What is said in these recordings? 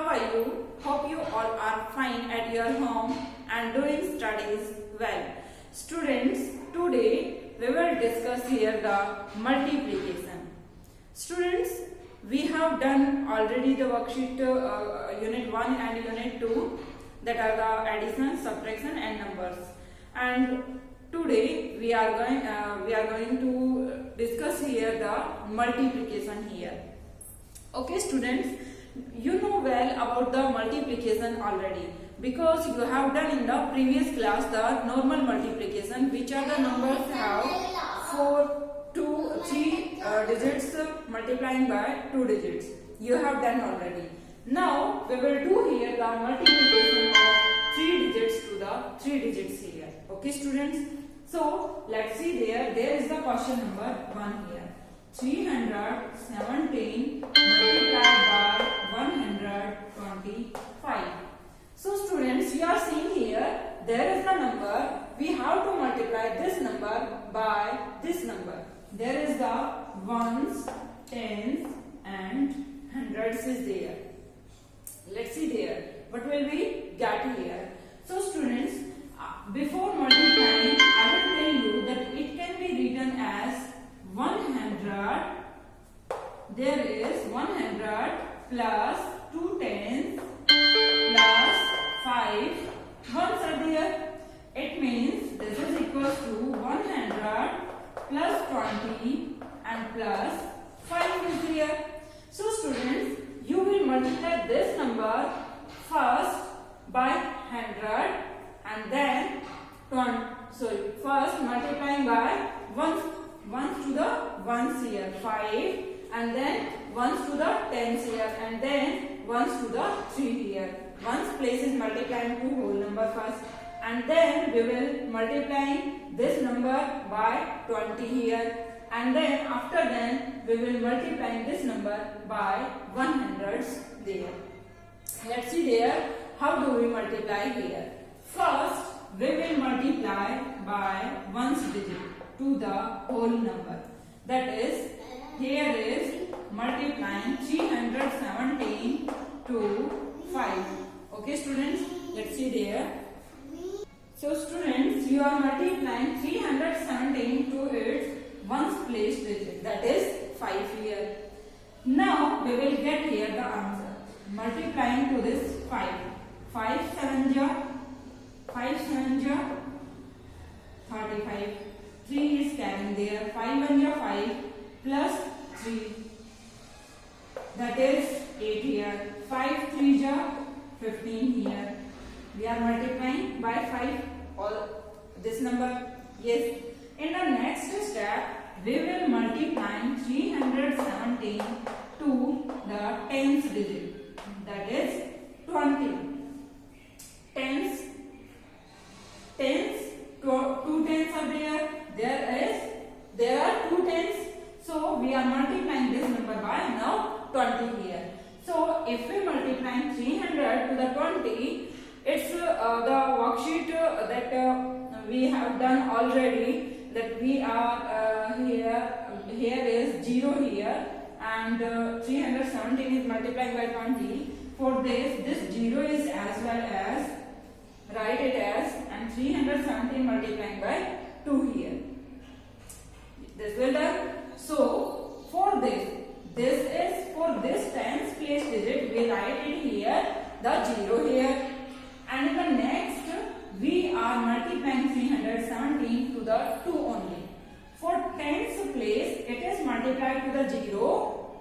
how are you? Hope you all are fine at your home and doing studies well. Students, today we will discuss here the multiplication. Students, we have done already the worksheet unit 1 and unit 2, that are the addition, subtraction and numbers. And today we are going to discuss here the multiplication here. Okay students, you know well about the multiplication already because you have done in the previous class the normal multiplication, which are the numbers have 4, 2, 3 digits multiplying by 2 digits. You have done already. Now we will do here the multiplication of 3 digits to the 3 digits here. Okay students, so let's see there is the question number 1 here. 317 multiplied by 125. So students, you are seeing here there is the number. We have to multiply this number by this number. There is the ones, tens and hundreds is there. Let's see there what will we get here. So students, before multiplying I will tell you that it can be written as 100. There is 100 plus 2 tens plus 5 ones are there. It means this is equals to 100 plus 20 and plus 5 is here. So students, you will multiply this number first by 100 and then 20. So first multiplying by ones to the ones here 5, and then ones to the tens here, and then ones to the 3 here. Ones place is multiplying to whole number first, and then we will multiplying this number by 20 here, and then after then we will multiplying this number by 100s there. Let's see there how do we multiply here. First we will multiply by ones digit to the whole number. That is, here is multiplying 317 to 5. Okay students, let's see there. So students, you are multiplying 317 to its ones place digit, that is 5 here. Now we will get here the answer. Multiplying to this 5. 5 7 ja 35. 3 is carrying there. 5 1 ja 5 plus 3. That is 8 here. 5 3 ja 15 here. We are multiplying by 5 all this number. Yes. In the next step, we will multiply 317 to the tens digit. That is 20. Tens. Two tens are there. There are 2 tens. So we are multiplying this number by now 20 here. So if we multiply 300 to the 20, it's the worksheet that we have done already. That we are here is 0 here, and 317 is multiplied by 20. For this 0 is as well as, write it as, and 317 multiplying by 2 here. This will done. So for this is for this tens place digit, we write it here the 0 here, and in the next we are multiplying 317 to the 2 only. For tens place it is multiplied to the 0,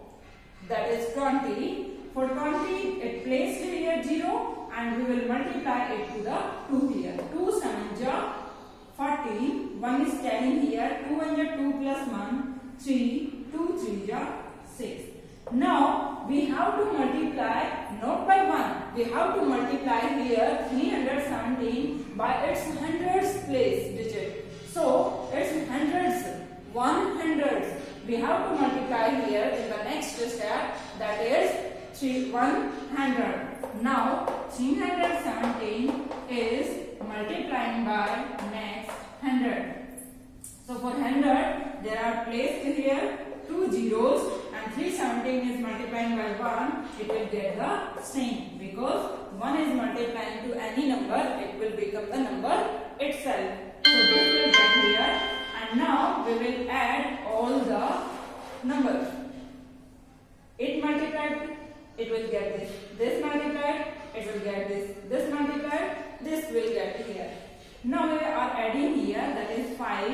that is 20. For 20 it placed here 0, and we will multiply it to the 2 here. 2 7 ja 14. 1 is carrying here. 2 1 ja 2 plus 1 3. 2 3 ja 6. Now we have to multiply not by 1. We have to multiply here 317 by its hundreds place digit. So its hundreds, 100s. We have to multiply here in the next step, that is 100. Now 317 is multiplying by next 100. So for 100 there are placed here 2 zeros and 317 17 is multiplying by 1, it will get the same, because 1 is multiplying to any number, it will become the number itself. So this will get here, and now we will add all the numbers. 8 multiplied, it will get this. This multiplied, it will get this. This multiplied, this will get here. Now we are adding here, that is 5,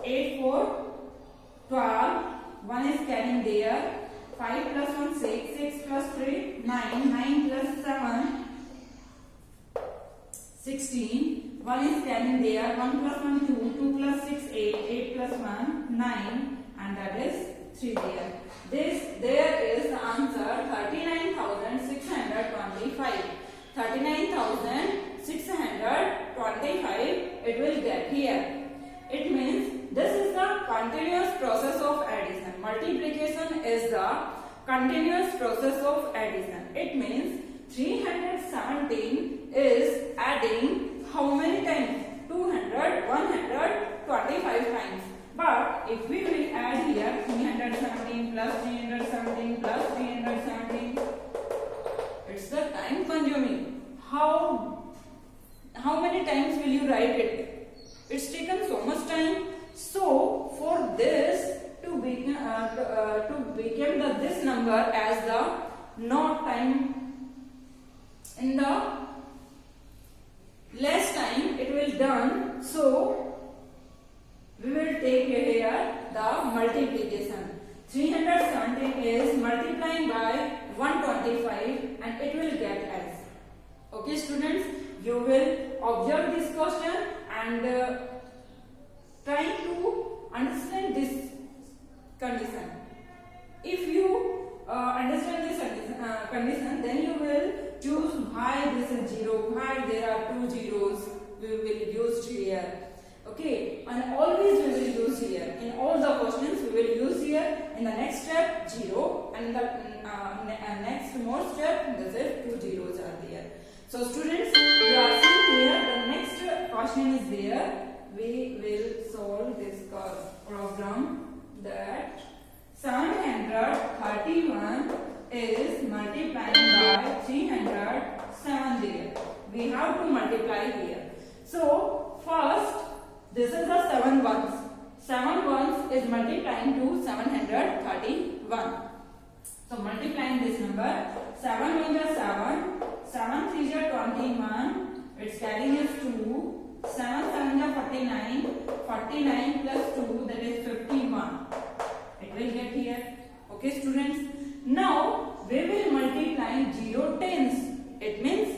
8, 4, 12, 1 is carrying there, 5 plus 1, 6, 6 plus 3, 9, 9 plus 7, 16, 1 is carrying there, 1 plus 1, 2, 2 plus 6, 8, 8 plus 1, 9, and that is 3 there. There is the answer 39,625. 39,625 it will get here. It means this is the continuous process of addition. Multiplication is the continuous process of addition. It means 317 is adding how many times? 200, 125 times. But if we will add here 317 plus 317 plus 317, it's the time consuming. How many times will you write it? It's taken so much time. So for this to become this number as the not time, in the less time it will done. So we will take here the multiplication. 317 is multiplying by 125 and it will get as. Okay students, you will observe this question and try to understand this condition. If you understand this condition, then you will choose why this is 0, why there are 2 zeros we will use here. Okay, and always we will use here. In all the questions we will use here. In the next step 0, and in the next more step this is 2 zeros are there. So students, you are seeing here the next question is there. We will solve this program that 731 is multiplying by 307 there. We have to multiply here. So first, this is the 7 ones. 7 ones is multiplying to 731. So multiplying this number, 7 1 is 7, 7 3 is 21, its carrying is 2, 7 7 is 49, 49 plus 2, that is 51. It will get here. Okay students. Now we will multiply 0 tens. It means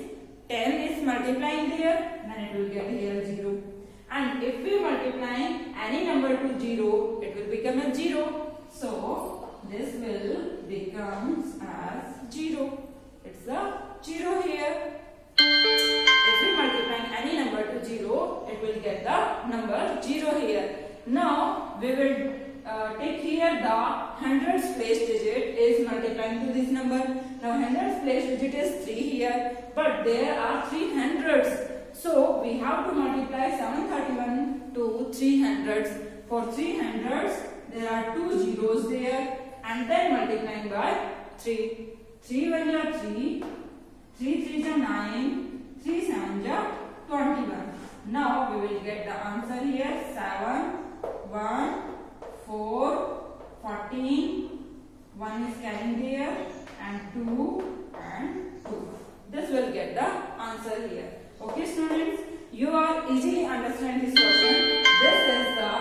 10 is multiplying there, then it will get here 0. And if we multiply any number to 0, it will become a 0. So this will becomes as 0. It's a 0 here. If we multiply any number to 0, it will get the number 0 here. Now we will take here the hundreds place digit is multiplying to this number. Now hundreds place digit is 3 here, but there are 3 hundreds. So we have to multiply 731 to 3 hundreds. For 3 hundreds, there are 2 zeros there, and then multiplying by 3. 3 1 is 3, 3 3 is 9, 3 7 is 21. Now we will get the answer here 7, 1, 4, 14, 1 is carrying there, and 2 and 2. This will get the answer here. Okay students, you are easily understand this question. This is the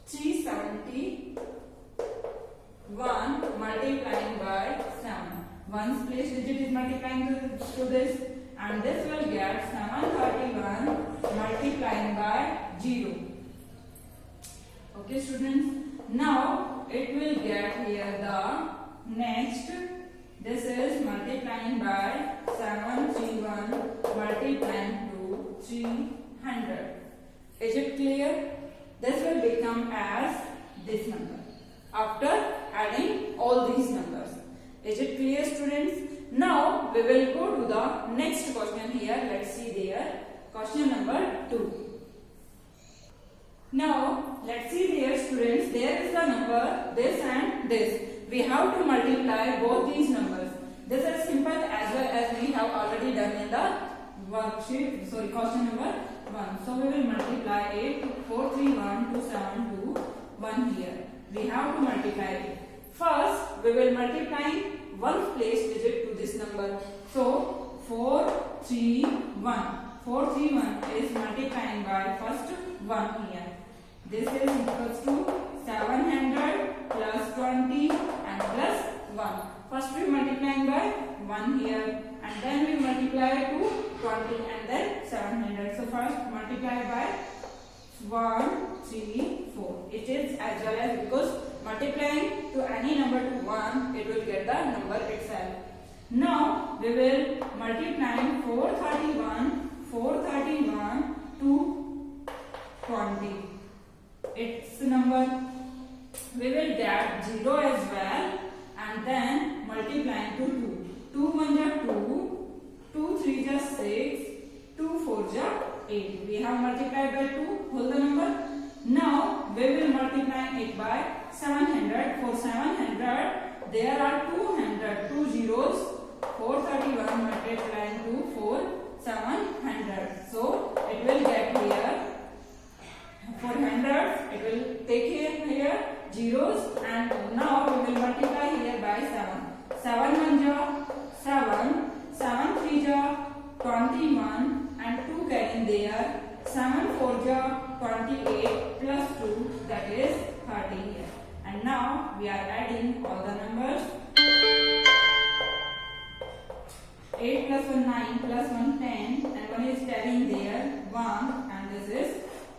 371 multiplying by 7. One's place digit is multiplying to this, and this will get 731 multiplying by 0. Okay students, now it will get here the next. This is multiplying by 731 multiplying to 300. Is it clear? This will become as this number after adding all these numbers. Is it clear students? Now we will go to the next question here. Let's see there. Question number 2. Now let's see there students. There is the number this and this. we have to multiply both these numbers. This is simple as well as we have already done in the worksheet, question number 1. So we will multiply it 431 to 721 here. We have to multiply it. First, we will multiply one place digit to this number. So 431. 431 is multiplying by first 1 here. This is equals to 700 plus 20 and plus 1. First we multiplying by 1 here and then we multiply to 20 and then 700. So first multiply by 1, 3, 4. It is as well as because multiplying to any number to 1, it will get the number itself. Now we will multiply 431 to 20. Its number. We will get 0 as well and then multiplying to 2. 2 1 ja 2, 2 3 ja 6, 2 4 ja 8. We have multiplied by 2 whole the number. Now we will multiply it by 700. For 700 there are 2 zeros. 431 multiplying to 700. So it will get here 400. It will take here zeros and now we will multiply here by 7. 7 1 ja 7, 7 3 ja 21 and 2 getting there. 7 4 ja 28 plus 2 that is 30 here. And now we are adding all the numbers. 8 plus 1 9 plus 1 10 and 1 is carrying there 1 and this is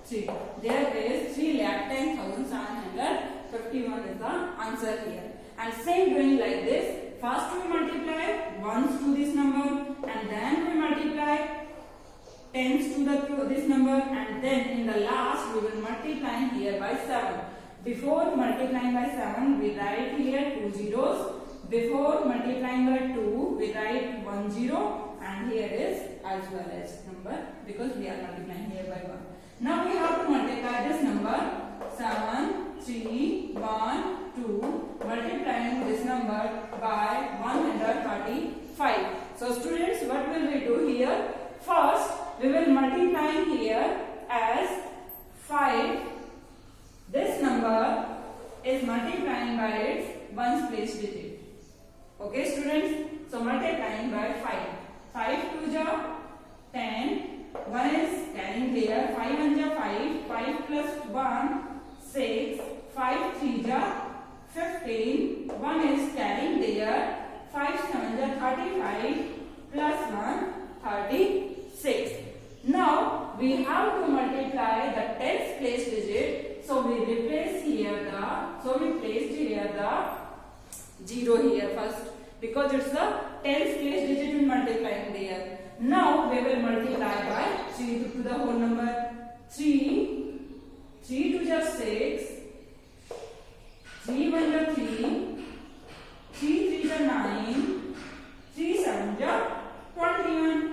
3. There is 3,10,751 is the answer here. And same doing like this. First we multiply ones to this number and then we multiply tens to this number and then in the last we will multiply here by 7. Before multiplying by 7 we write here 2 zeros. Before multiplying by 2 we write 1 0 and here is as well as number because we are multiplying here by 1. Now we have to multiply this number 7, 3, 1, 2 multiplying this number by 135. So students, what will we do here? First we will multiply here as 5. This number is multiplying by its ones place digit. Okay students, so multiplying by 5. 5 2 ja 10. 1 is carrying there. 5 1 ja 5. 5 plus 1 6. 5 3 ja 15. 1 is carrying there. 5 7 ja 35 plus 1 36. Now we have to multiply the tens place digit. So we replace here we placed here the 0 here first because it's the tens place digit in multiplying there. Now we will multiply by 3 to the whole number. 3 2 ja 6, 3 1 ja 3, 3 3 ja 9, 3 7 ja 21.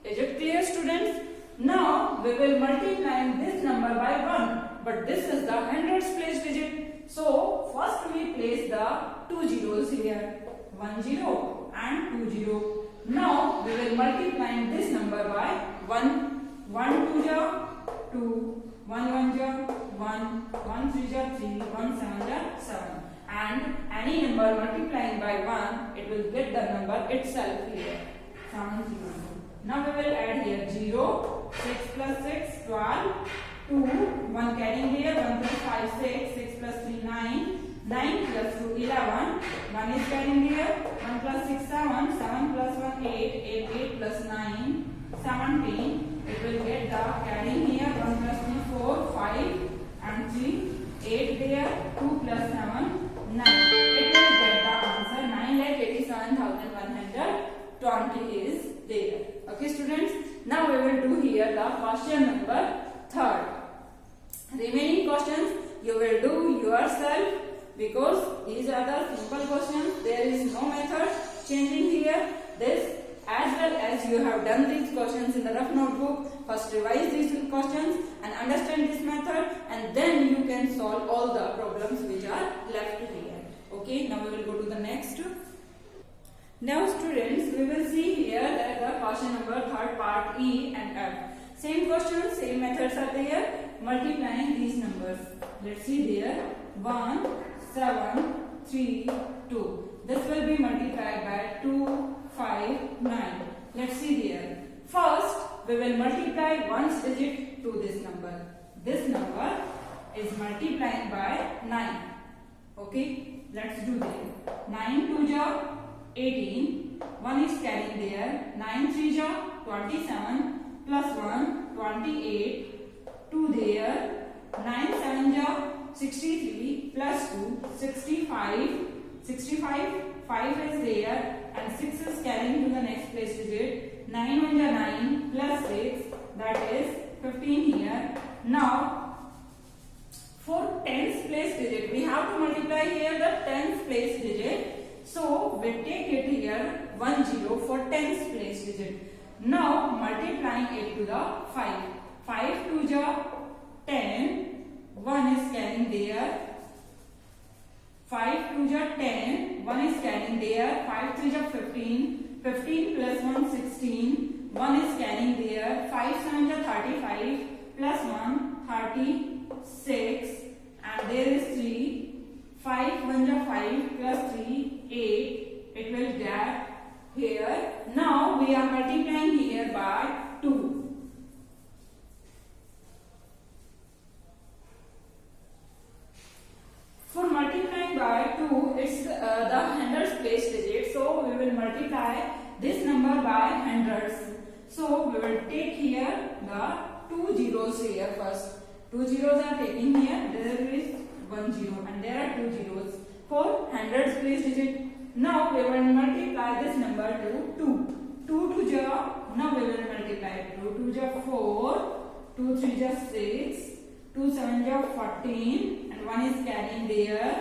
Is it clear students? Now we will multiply this number by 1, but this is the hundreds place digit. So first we place the 2 zeros here, 1 0 and 2 0. Now we will multiply this number by 1. 1 2 ja 2, 1 1 ja 1, 1 3 ja 3, 1 7 ja 7. And any number multiplying by 1, it will get the number itself here. 7 0. Now we will add here 0, 6 plus 6, 12, 2, 1 carrying here, 1 plus 5, 6, 6 plus 3, 9, 9 plus 2, 11, 1 is carrying here, 1 plus 6, 7, 7 plus 1, 8, 8 plus 9, 17, it will get the carrying here, 1 plus 3, 4, 5 and 3, 8 there, 2 plus 7, 9. It will get the answer 9,87,120 is there. Okay students, now we will do here the question number 3rd. Remaining questions you will do yourself because these are the simple questions. There is no method changing here. This as well as you have done these questions in the rough notebook. First revise these questions and understand this method and then you can solve all the problems which are left here. Okay, now we will go to the next. Now students, we will see here that the question number third part E and F. Same question, same methods are there, multiplying these numbers. Let's see there, 1, 7, 3, 2. This will be multiplied by 2, 5, 9. Let's see there. First, we will multiply ones digit to this number. This number is multiplying by 9. Okay, let's do that. 9 2 ja 18. 1 is carrying there. 9 3 ja 27 plus 1 28. 2 there. 9 7 ja 63 plus 2 65. 65 5 is there and 6 is carrying to the next place digit. 9 1 ja 9 plus 6, that is 15 here. Now for tens place digit, we have to multiply here the tens place digit. So we take it here 10 for tens place digit. Now multiplying it to the 5. 5 2 ja 10. 1 is carrying there. 5 2 ja 10. 1 is carrying there. 5 3 ja 15. 15 plus 1 16. 1 is carrying there. 5 7 ja 35 plus 1 36 and there is 3. 5 1 ja 5 plus 3 8. It will get here. Now we are multiplying here by 2. For multiplying by 2, it's the hundreds place digit. So we will multiply this number by hundreds. So we will take here the 2 zeros here first. 2 zeros are taking here. There is 1 0 and there are 2 zeros. For hundreds place digit. Now we will multiply this number to 2. 2 2 ja. Now we will multiply 2 2 ja 4. 2 3 ja 6. 2 7 ja 14. 1 is carrying there.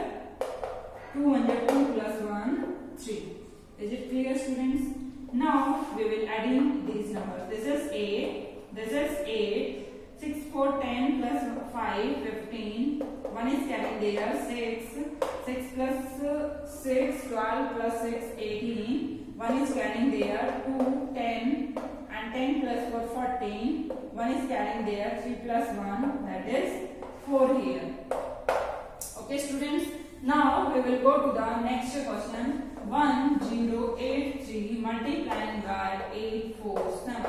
2 1 ja 2 plus 1 3. Is it clear, students? Now we will add in these numbers. This is 8. This is 8. 6 4 10 plus 5 15. 1 is carrying there. 6. 6 plus 6 12 plus 6 18. 1 is carrying there. 2 10 and 10 plus 4 14. 1 is carrying there. 3 plus 1, that is 4 here. Okay students, now we will go to the next question. 1083 multiplying by 847.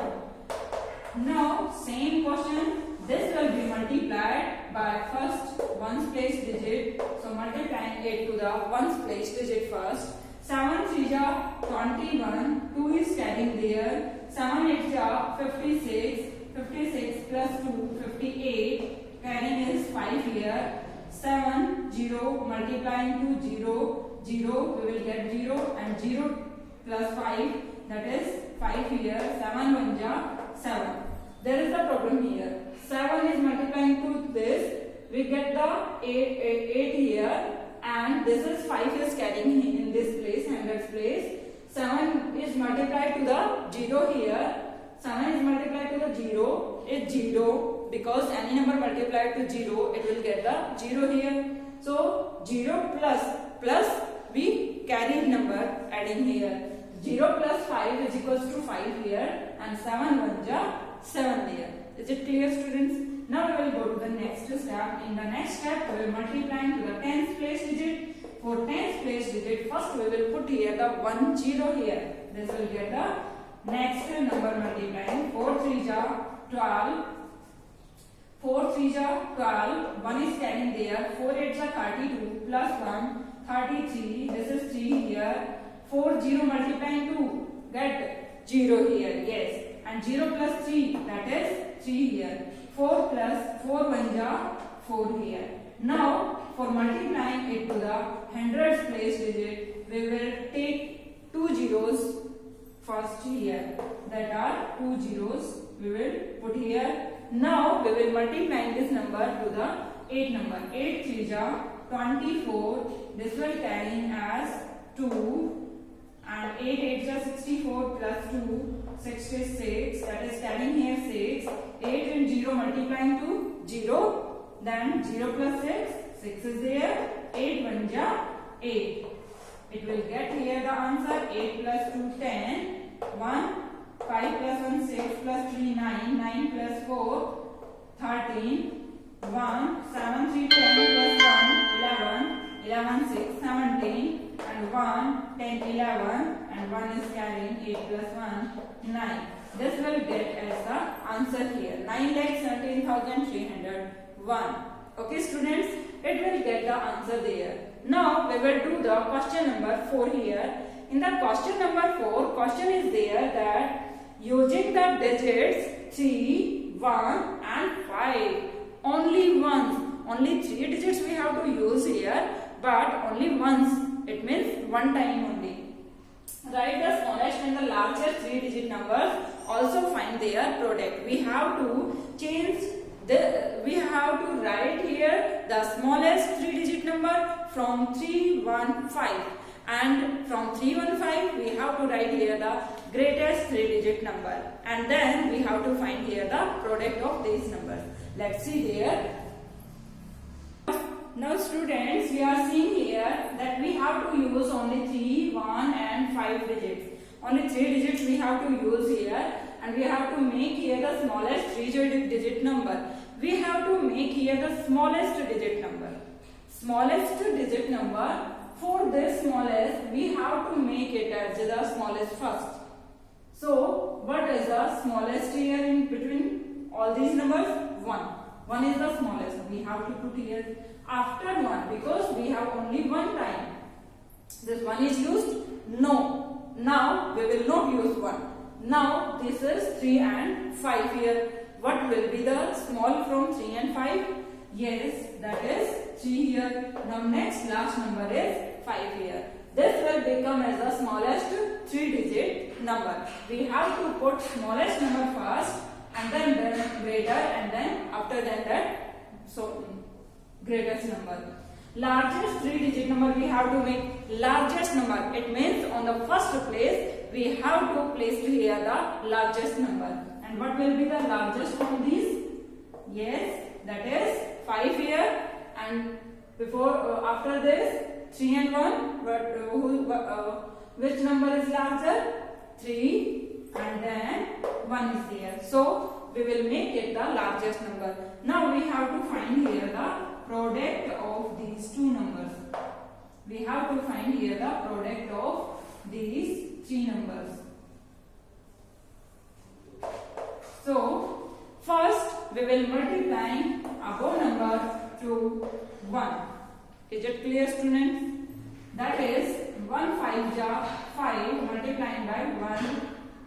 Now same question, this will be multiplied by first ones place digit. So multiplying it to the ones place digit first. 7 3 ja 21, 2 is carrying there. 7 8 ja 56, 56 plus 2 58, carrying is 5 here. 7 0 multiplying to 0 0, we will get 0 and 0 plus 5, that is 5 here. 7 1 ja 7. There is a problem here. 7 is multiplying to this, we get the 8 here and this is 5 is carrying in this place, hundreds place. 7 is multiplied to the 0 here. 7 is multiplied to the 0, it's 0. Because any number multiplied to 0, it will get the 0 here. So 0 plus we carry number adding here. 0 plus 5 is equals to 5 here and 7 1 ja 7 there. Is it clear, students? Now we will go to the next step. In the next step, we will multiply to the tens place digit. For tens place digit, first we will put here the 1 0 here. This will get the next number multiplying. 4 3 ja 12. 4 3 ja 12, 1 is carrying there. 4 8 ja 32 plus 1 33. This is 3 here. 4 0 multiplying 2, get 0 here. Yes, and 0 plus 3, that is 3 here. 4 plus 4 1 ja 4 here. Now for multiplying it to the hundreds place digit, we will take 2 zeros first here. That are 2 zeros. We will put here. Now we will multiply this number to the 8 number. 8 3 ja 24. This will carry as 2 and 8 8 ja 64 plus 2 66. That is carrying here 6. 8 and 0 multiplying to 0. Then 0 plus 6, 6 is there. 8 1 ja 8. It will get here the answer 8 plus 2 10, 1, 5 plus 1 6 plus 3 9, 9 plus 4 13, 1, 7 3 10 plus 1 11, 11 6 17 and 1 10 11 and 1 is carrying 8 plus 1 9. This will get as the answer here 9,17,301. Okay students, it will get the answer there. Now we will do the question number 4 here. In the question number 4, question is there that using the digits 3, 1 and 5, only once, only 3 digits we have to use here, but only once, it means one time only. Write the smallest and the largest 3 digit numbers, also find their product. We have to change we have to write here the smallest 3 digit number from 315 and from 315 we have to write here the greatest 3 digit number, and then we have to find here the product of these numbers. Let's see there. Now students, we are seeing here that we have to use only 3, 1 and 5 digits. Only 3 digits we have to use here, and we have to make here the smallest 3 digit number. We have to make here the smallest digit number. Smallest digit number, for this smallest we have to make it as the smallest first. So what is the smallest here in between all these numbers? 1. 1 is the smallest. We have to put here after 1 because we have only one time. This 1 is used? No. Now we will not use 1. Now this is 3 and 5 here. What will be the small from 3 and 5? Yes, that is 3 here. Now next last number is 5 here. This will become as the smallest 3 digit number. We have to put smallest number first and then greater, and then after that so greatest number. Largest 3 digit number we have to make largest number. It means on the first place we have to place here the largest number. And what will be the largest from these? Yes, that is 5 here, and before after this 3 and 1, which number is larger? 3, and then 1 is there. So we will make it the largest number. Now we have to find here the product of these two numbers. We have to find here the product of these 3 numbers. So first we will multiply above number to 1. Is it clear students? That is 1 5 ja 5 multiplying by 1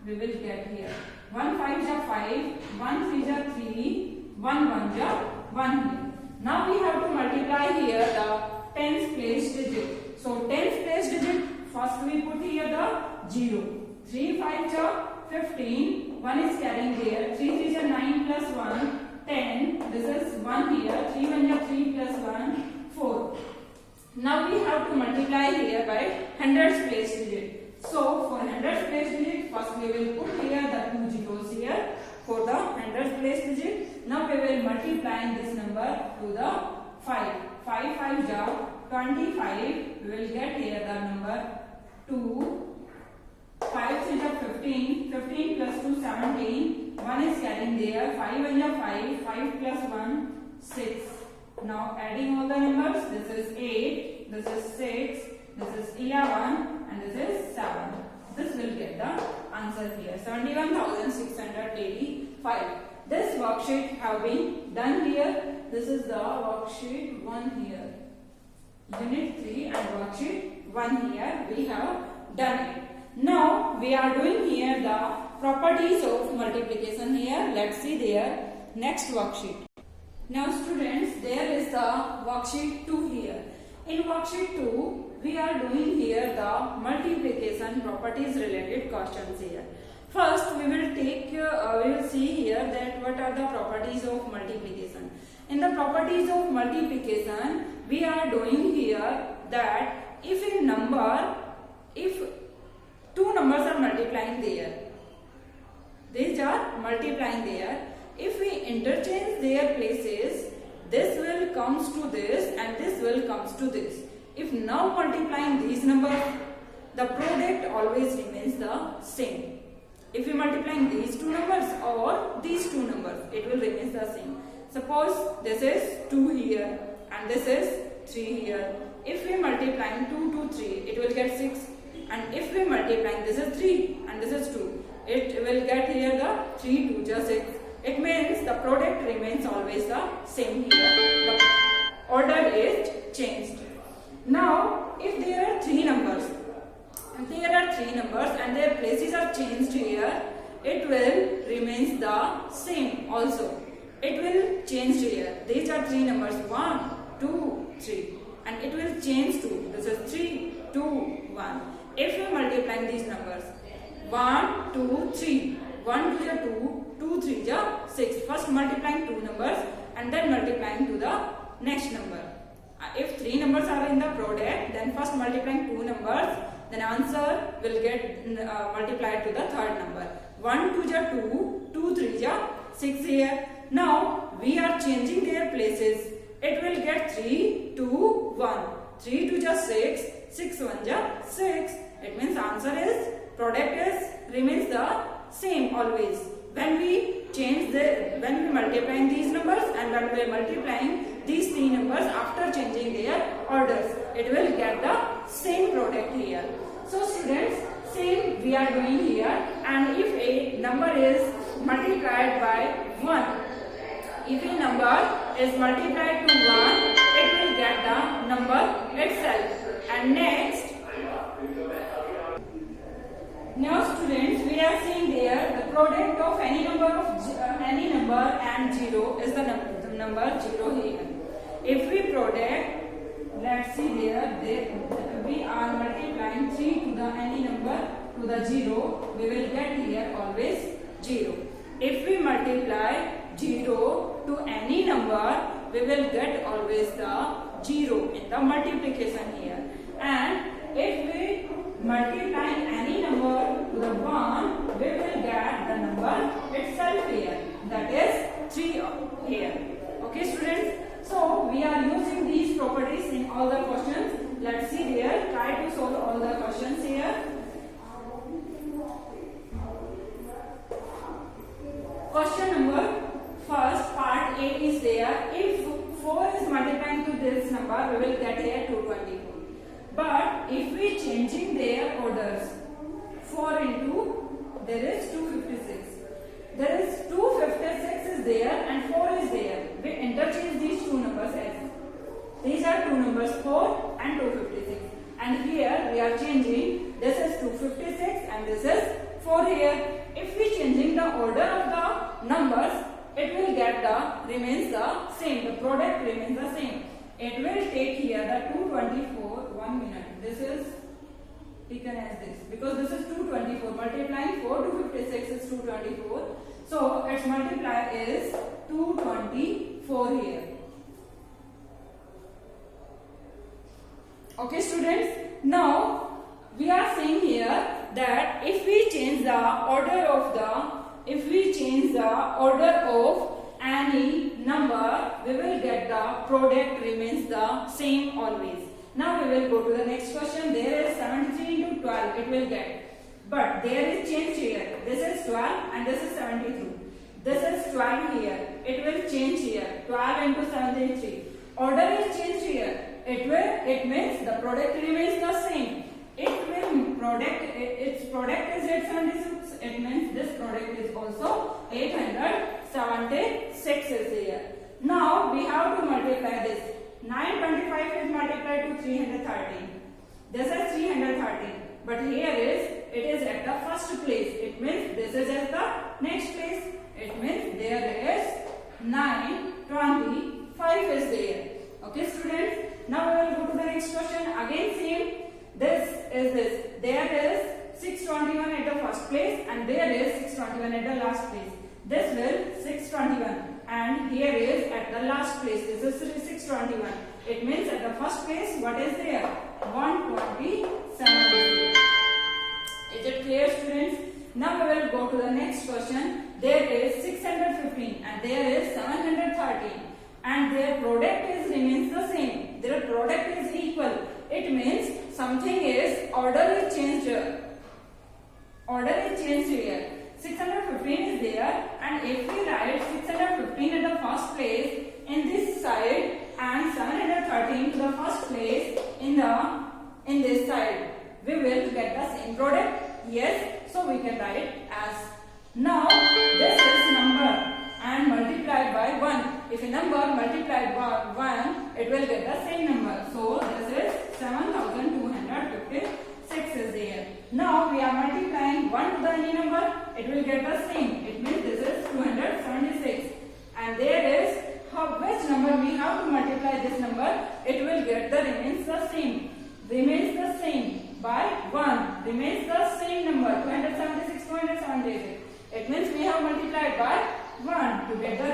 we will get here. 1 5 ja 5, 1 3 ja 3, 1 1 ja 1 here. Now we have to multiply here the tens place digit. So tens place digit, first we put here the 0. 3 5 ja 15, 1 is carrying there. 3 3 ja 9 plus 1, 10. This is 1 here. 3 1 ja 3 plus 1, 4. Now we have to multiply here by hundreds place digit. So for hundreds place digit, first we will put here the 2 zeros here for the hundreds place digit. Now we will multiply this number to the 5. 5 5 ja 25. We will get here the number 2. 5 3 ja 15. 15 plus 2 17. 1 is carrying there. 5 1 ja 5. 5 plus 1 6. Now adding all the numbers, this is 8, this is 6, this is 11 and this is 7. This will get the answer here, 71,685. This worksheet have been done here. This is the worksheet 1 here. Unit 3 and worksheet 1 here. We have done it. Now we are doing here the properties of multiplication here. Let's see their next worksheet. Now students, there is the worksheet 2 here. In worksheet 2, we are doing here the multiplication properties related questions here. First, we will see here that what are the properties of multiplication. In the properties of multiplication, we are doing here that if two numbers are multiplying there, these are multiplying there. If we interchange their places, this will comes to this and this will comes to this. If now multiplying these numbers, the product always remains the same. If we multiplying these two numbers or these two numbers, it will remain the same. Suppose this is 2 here and this is 3 here. If we multiplying 2 to 3, it will get 6. And if we multiplying this is 3 and this is 2, it will get here the 3 2 just 6. It means the product remains always the same here. The order is changed. Now, if there are three numbers and their places are changed here, it will remains the same also. It will change here. These are three numbers 1, 2, 3, and it will change to this is 3, 2, 1. If we multiply these numbers 1, 2, 3, 1 2 2, 2 3 6. First multiplying two numbers and then multiplying to the next number. If three numbers are in the product, then first multiplying two numbers, then answer will get multiplied to the third number. 1 2 2, 2 3 6 here. Now we are changing their places. It will get 3 2 1. 3 2 6, 6 1 6. It means answer is product is remains the same always. When we multiplying these numbers and when we are multiplying these three numbers after changing their orders, it will get the same product here. So students, same we are doing here, and if a number is multiplied by 1, if a number is multiplied to 1, it will get the number itself. And next, now students, we are seeing there the product of any number and 0 is the number 0 here. If we product, let's see there we are multiplying 3 to the any number to the 0, we will get here always 0. If we multiply 0 to any number, we will get always the 0 in the multiplication here. And if we multiply any number to the 1, we will get the number itself here, that is 3 here. Okay students, so we are using these properties in all the questions. Let's see there, try to solve all the questions here. Question number first, part A is there. If 4 is multiplying to this number, we will get here 224. But if we changing their orders, 4 into, there is 256. There is 256 is there and 4 is there. We interchange these two numbers as. These are two numbers 4 and 256. And here we are changing, this is 256 and this is 4 here. If we changing the order of the numbers, it will get the, remains the same. The product remains the same. It will take here the 224, 1 minute. This is taken as this because this is 224. Multiplying 4 to 56 is 224. So its multiplier is 224 here. Okay students, now we are saying here that if we change the order of any number, we will get the product remains the same always. Now we will go to the next question. There is 73 into 12, it will get. But there is change here. This is 12 and this is 72. This is 12 here. It will change here. 12 into 73. Order is changed here. It means the product remains the same. Its product is 876. It means this product is also 876 is here. Now we have to multiply this. 925 is multiplied to 313. This is 313. But here it is at the first place. It means this is at the next place. It means there is 925 is there. Okay students. Now we will go to the next question. Again same. This is this. There is 621 at the first place and there is 621 at the last place. This will 621 and here is at the last place. This is 621. It means at the first place what is there? 127 is there. Is it clear students? Now we will go to the next question. There is 615 and there is 713 and their product is remains the same. Their product is equal. it means something is order is changed. Order is changed here. 615 is there, and if we write 615 at the first place in this side and 713 to the first place in this side, we will get the same product. Yes, so we can write as. Now this is number and multiplied by 1. If a number multiplied by 1, it will get the same number. So this is 7256 is there. Now we are multiplying 1 to the any number, it will get the same. It means this is 276. And there is which number we have to multiply this number, it will get the remains the same. Remains the same by 1. Remains the same number 276, 276. It means we have multiplied by 1 to get the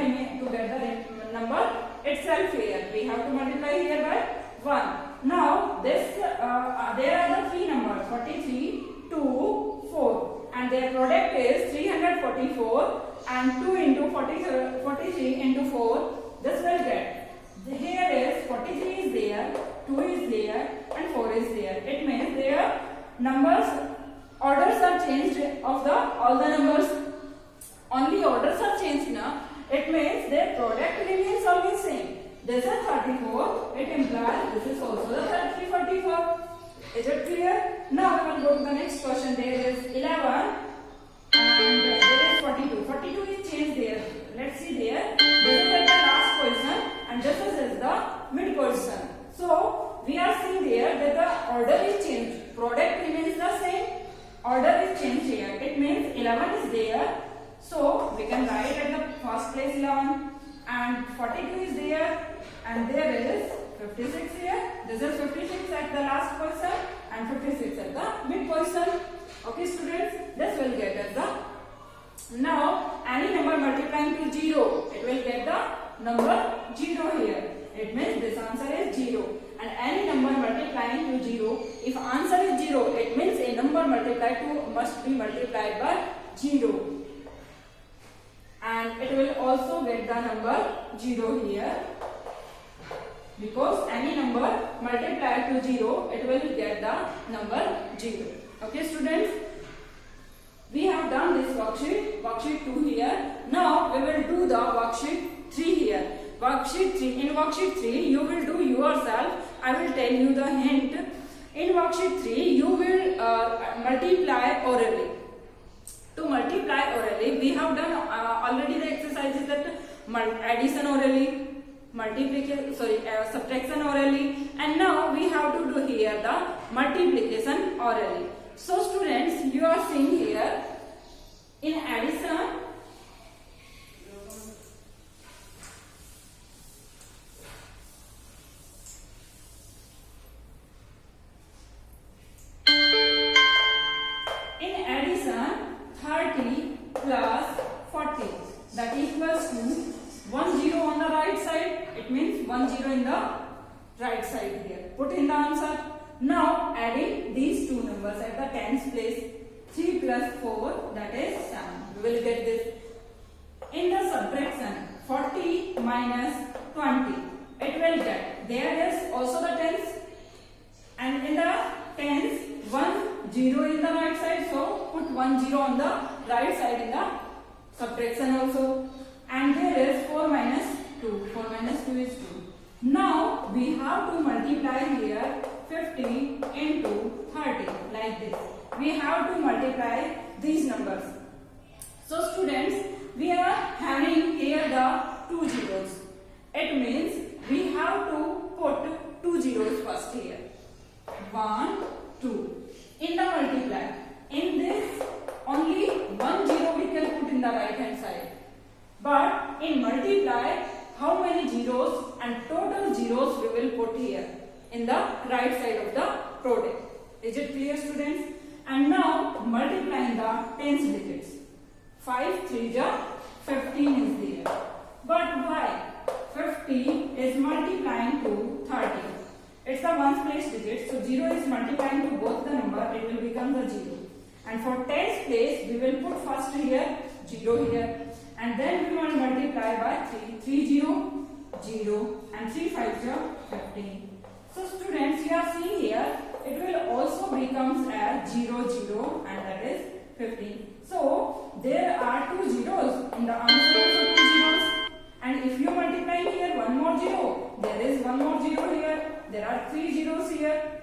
number itself here. We have to multiply here by 1. Now this there are the three numbers 43, 2, 4, and their product is 344, and 2 into 43 into 4. This will get. Here is 43 is there, 2 is there, and 4 is there. It means their numbers orders are changed of all the numbers. Only orders are changed now. It means their product remains always same. This is 34. It implies this is also the 344. Is it clear? Now we will go to the next question. There is 11 and there is 42. 42 is changed there. Let's see there. This is at the last position and this is the mid position. So we are seeing there that the order is changed. Product remains the same. Order is changed here. It means 11 is there. So we can write at the first place 11 and 42 is there and there is 56 here. This is 56 at the last position and 56 at the mid position. Okay students, this will get us the. Now any number multiplying to 0, it will get the number 0 here. It means this answer is 0. And any number multiplying to 0, if answer is 0, it means a number multiplied to must be multiplied by 0. And it will also get the number 0 here, because any number multiplied to 0, it will get the number 0. Okay students, we have done this worksheet 2 here. Now we will do the worksheet 3 here. Worksheet 3. In worksheet 3 you will do yourself. I will tell you the hint. In worksheet 3 you will multiply orally. To multiply orally, we have done already the exercises that addition orally, subtraction orally, and now we have to do here the multiplication orally. So students, you are seeing here in addition. In addition, 30 plus 40, that equals to 1 0 on the right side. It means 1 0 in the right side here. Put in the answer. Now adding these two numbers at the tens place, 3 plus 4, that is 7. We will get this. In the subtraction, 40 minus 20, it will get. There is also the tens, and in the tens, 1 0 in the right side, so put 1 0 on the right side in the subtraction also. And there is 4 minus 2. 4 minus 2 is 2. Now we have to multiply here 50 into 30 like this. We have to multiply these numbers. So students, we are having here the 2 zeros. It means we have to put 2 zeros first here. 1, 2. In the multiply, in this only 1 0 we can put in the right hand side. But in multiply, how many zeros and total zeros we will put here in the right side of the product. Is it clear students? And now multiplying the tens digits. 5 3 15 is there. But why? 50 is multiplying to 30. It's the ones place digit, so 0 is multiplying to both the number, it will become the 0. And for tens place, we will put first here, 0 here, and then we will multiply by 3, 3 0, 0, and 3 5 15. So students, you are seeing here, it will also becomes as 0, 0, and that is 15. So there are 2 zeros in the answer, also 2 zeros. And if you multiply here one more 0, there is one more 0 here. There are 3 zeros here.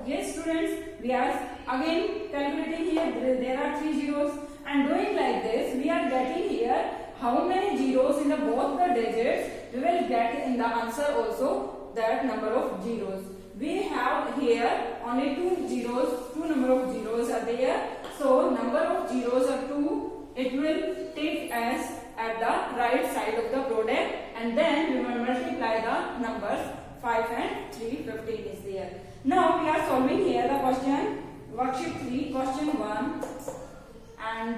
Yes students, we are again calculating here, there are 3 zeros, and doing like this we are getting here how many zeros in the both the digits. We will get in the answer also that number of zeros. We have here only 2 zeros, 2 number of zeros are there. So number of zeros are 2. It will take as at the right side of the product, and then we will multiply the numbers 5 and 3, 15 is there. Now we are solving here the question, worksheet 3, question 1 and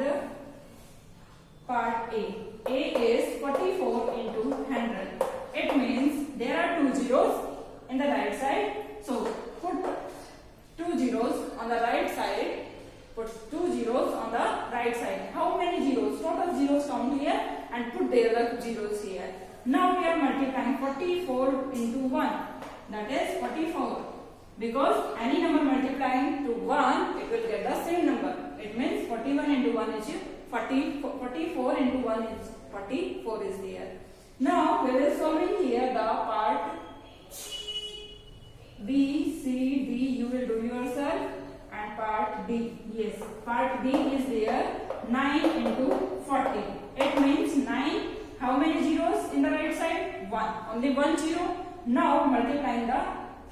part A. A is 44 into 100. It means there are 2 zeros in the right side. So put 2 zeros on the right side. Put 2 zeros on the right side. How many zeros? Total zeros count here and put their zeros here. Now we are multiplying 44 into 1. That is 44. Because any number multiplying to 1, it will get the same number. It means 41 into 1 is 40, 44 into 1 is 44 is there. Now we will solving here the part B, C, D you will do yourself, and part D. Yes, part D is there. 9 into 40. It means 9. How many zeros in the right side? 1. Only 1 zero. Now multiplying the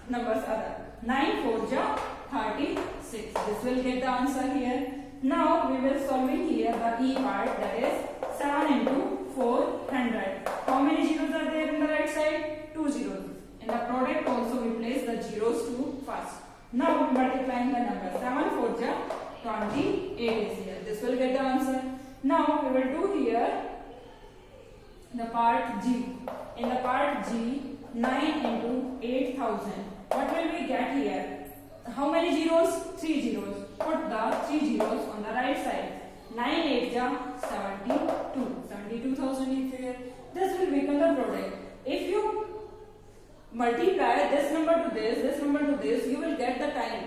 numbers other. 9 4 ja 36. This will get the answer here. Now we will solving here the E part, that is 7 into 400. How many zeros are there in the right side? 2 zeros. In the product also we place the zeros to first. Now multiplying the number 7 4 ja 28 is here. This will get the answer. Now we will do here the part G. In the part G, 9 into 8000. What will we get here? How many zeros? 3 zeros. Put the 3 zeros on the right side. 9 8 ja 72. 72,000 is here. This will become the product. If you multiply this number to this number to this, you will get the time.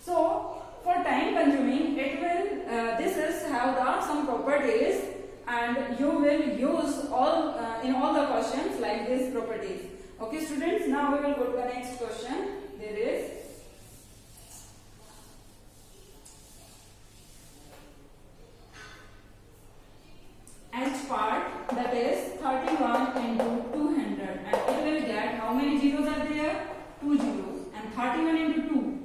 So for time consuming, it will this is have the some properties, and you will use all in all the questions like these properties. Okay students, now we will go to the next question. There is H part, that is 31 into 200, and it will get how many zeros are there? 2 zeros. And 31 into 2.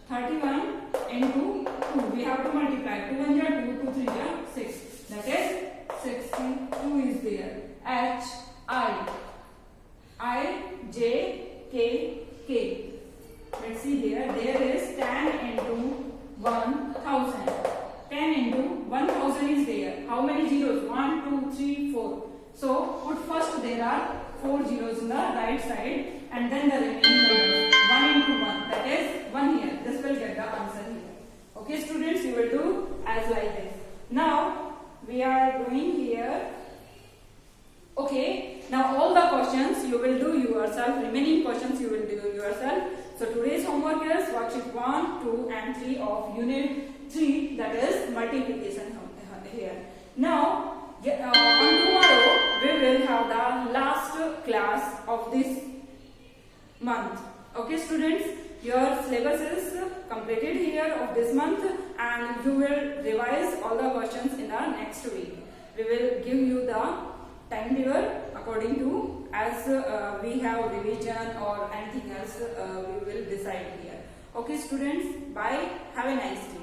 31 into 2. We have to multiply. 2 1 ja 2, 2 3 ja 6. That is 62 is there. H I J K K. Let's see here. There is 10 into 1000. 10 into 1000 is there. How many zeros? 1, 2, 3, 4. So put first there are 4 zeros in the right side, and then the remaining numbers. 1 into 1. That is 1 here. This will get the answer here. Okay students, you will do as like this. Now we are doing here. Okay, now all the questions you will do yourself. Remaining questions you will do yourself. So today's homework is worksheet 1, 2 and 3 of unit 3, that is multiplication here. Now on tomorrow we will have the last class of this month. Okay students, your syllabus is completed here of this month, and you will revise all the questions in the next week. We will give you the timetable according to as we have revision or anything else we will decide here. Okay students, bye, have a nice day.